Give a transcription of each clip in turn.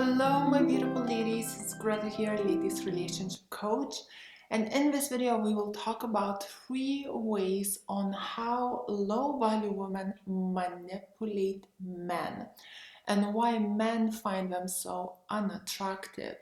Hello my beautiful ladies, it's Greta here, ladies relationship coach, and in this video we will talk about 3 ways on how low value women manipulate men and why men find them so unattractive.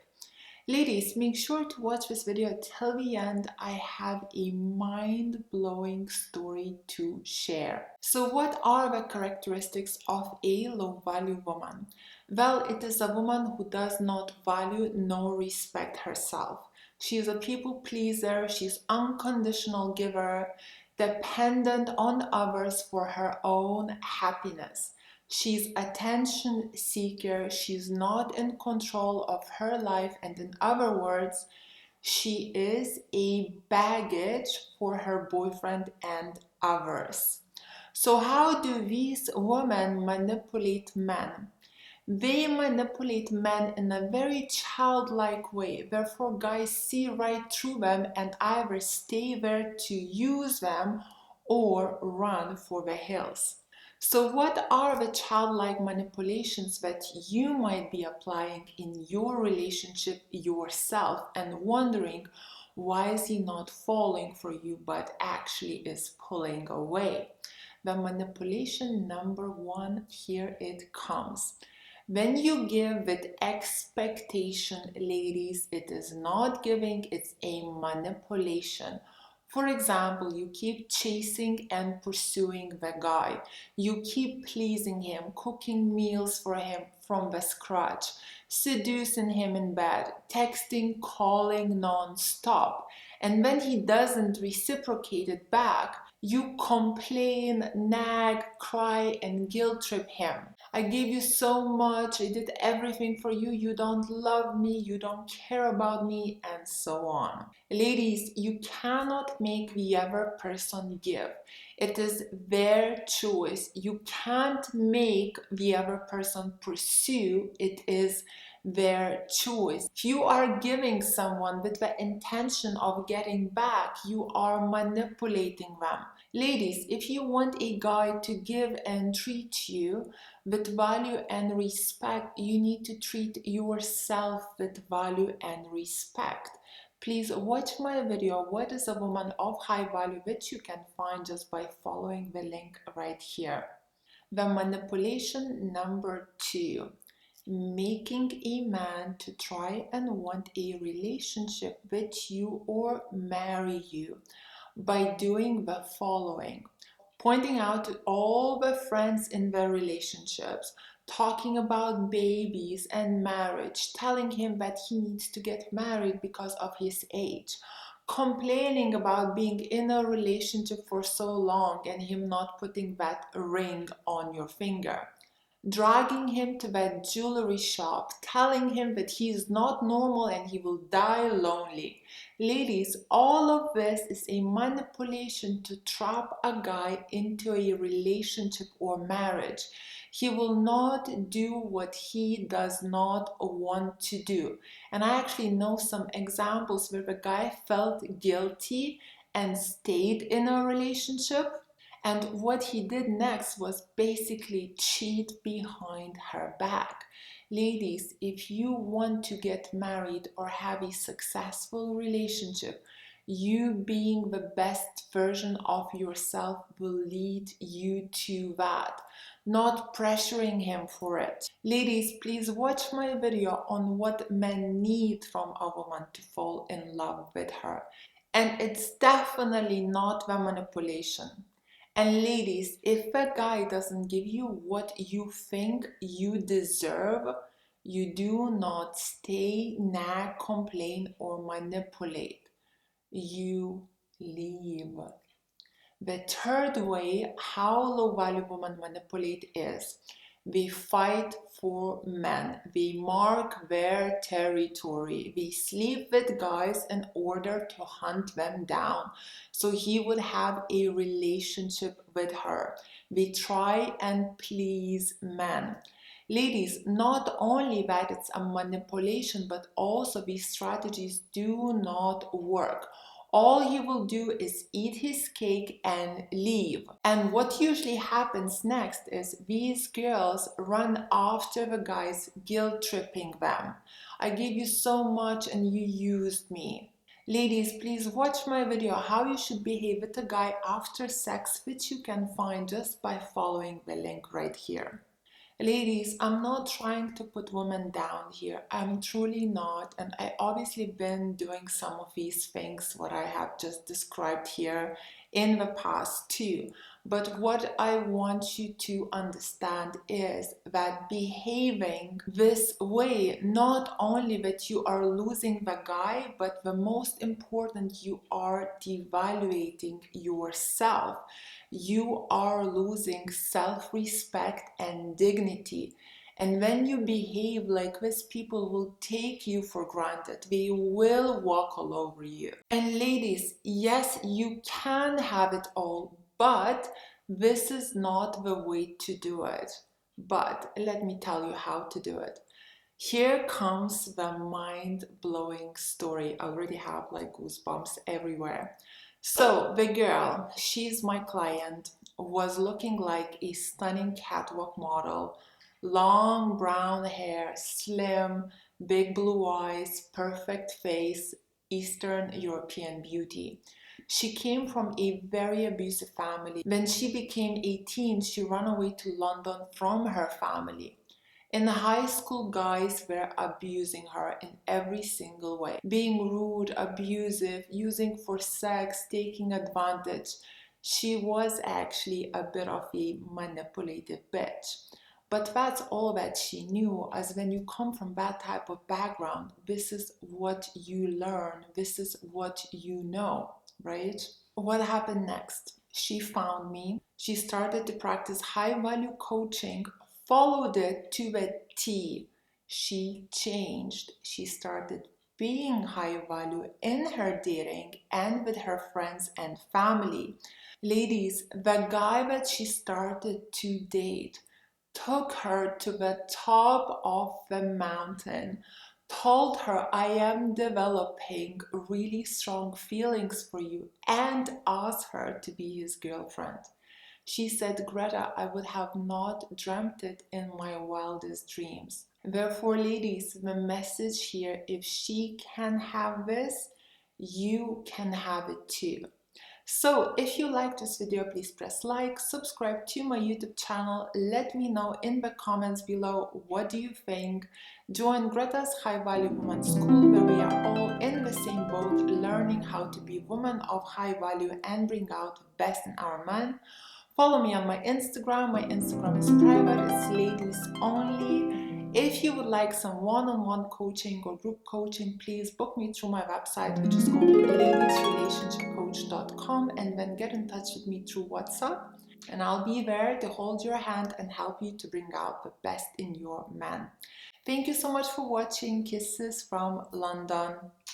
Ladies, make sure to watch this video till the end. I have a mind-blowing story to share. So what are the characteristics of a low-value woman? Well, it is a woman who does not value nor respect herself. She is a people pleaser, she's unconditional giver, dependent on others for her own happiness. She's attention seeker, she's not in control of her life, and in other words, she is a baggage for her boyfriend and others. So how do these women manipulate men? They manipulate men in a very childlike way. Therefore, guys see right through them and either stay there to use them or run for the hills. So what are the childlike manipulations that you might be applying in your relationship yourself and wondering why is he not falling for you but actually is pulling away? The manipulation number 1, here it comes. When you give with expectation, ladies, it is not giving, it's a manipulation. For example, you keep chasing and pursuing the guy. You keep pleasing him, cooking meals for him from the scratch, seducing him in bed, texting, calling non-stop. And when he doesn't reciprocate it back, you complain, nag, cry, and guilt trip him. I gave you so much, I did everything for you, you don't love me, you don't care about me, and so on. Ladies, you cannot make the other person give. It is their choice. You can't make the other person pursue. It is their choice. If you are giving someone with the intention of getting back, you are manipulating them. Ladies, if you want a guy to give and treat you with value and respect, you need to treat yourself with value and respect. Please watch my video, What is a Woman of High Value, which you can find just by following the link right here. The manipulation number 2. Making a man to try and want a relationship with you or marry you by doing the following: pointing out to all the friends in their relationships, talking about babies and marriage, telling him that he needs to get married because of his age, complaining about being in a relationship for so long and him not putting that ring on your finger, dragging him to that jewelry shop, telling him that he is not normal and he will die lonely. Ladies, all of this is a manipulation to trap a guy into a relationship or marriage. He will not do what he does not want to do. And I actually know some examples where the guy felt guilty and stayed in a relationship. And what he did next was basically cheat behind her back. Ladies, if you want to get married or have a successful relationship, you being the best version of yourself will lead you to that, not pressuring him for it. Ladies, please watch my video on what men need from a woman to fall in love with her. And it's definitely not the manipulation. And ladies, if a guy doesn't give you what you think you deserve, you do not stay, nag, complain, or manipulate. You leave. The third way how low value women manipulate is they fight for men. They mark their territory. They sleep with guys in order to hunt them down so he would have a relationship with her. They try and please men. Ladies, not only that it's a manipulation, but also these strategies do not work. All he will do is eat his cake and leave. And what usually happens next is these girls run after the guys, guilt tripping them. I gave you so much and you used me. Ladies, please watch my video how you should behave with a guy after sex, which you can find just by following the link right here. Ladies, I'm not trying to put women down here. I'm truly not. And I obviously been doing some of these things, what I have just described here in the past too. But what I want you to understand is that behaving this way, not only that you are losing the guy, but the most important, you are devaluating yourself. You are losing self-respect and dignity. And when you behave like this, people will take you for granted. They will walk all over you. And ladies, yes, you can have it all, but this is not the way to do it. But let me tell you how to do it. Here comes the mind-blowing story. I already have like goosebumps everywhere. So the girl, she's my client, was looking like a stunning catwalk model. Long brown hair, slim, big blue eyes, perfect face, Eastern European beauty. She came from a very abusive family. When she became 18, she ran away to London from her family. In high school, guys were abusing her in every single way. Being rude, abusive, using for sex, taking advantage. She was actually a bit of a manipulative bitch. But that's all that she knew, as when you come from that type of background, this is what you learn, this is what you know, right? What happened next? She found me. She started to practice high value coaching, followed it to the T. She changed. She started being high value in her dating and with her friends and family. Ladies, the guy that she started to date took her to the top of the mountain, told her, I am developing really strong feelings for you, and asked her to be his girlfriend. She said, Greta, I would have not dreamt it in my wildest dreams. Therefore, ladies, the message here, if she can have this, you can have it too. So if you liked this video, please press like, subscribe to my YouTube channel, let me know in the comments below what do you think. Join Greta's High Value Woman School, where we are all in the same boat, learning how to be women of high value and bring out the best in our men. Follow me on my Instagram. My Instagram is private, it's ladies only. If you would like some one-on-one coaching or group coaching, please book me through my website, which is called ladiesrelationshipcoach.com, and then get in touch with me through WhatsApp. And I'll be there to hold your hand and help you to bring out the best in your man. Thank you so much for watching. Kisses from London.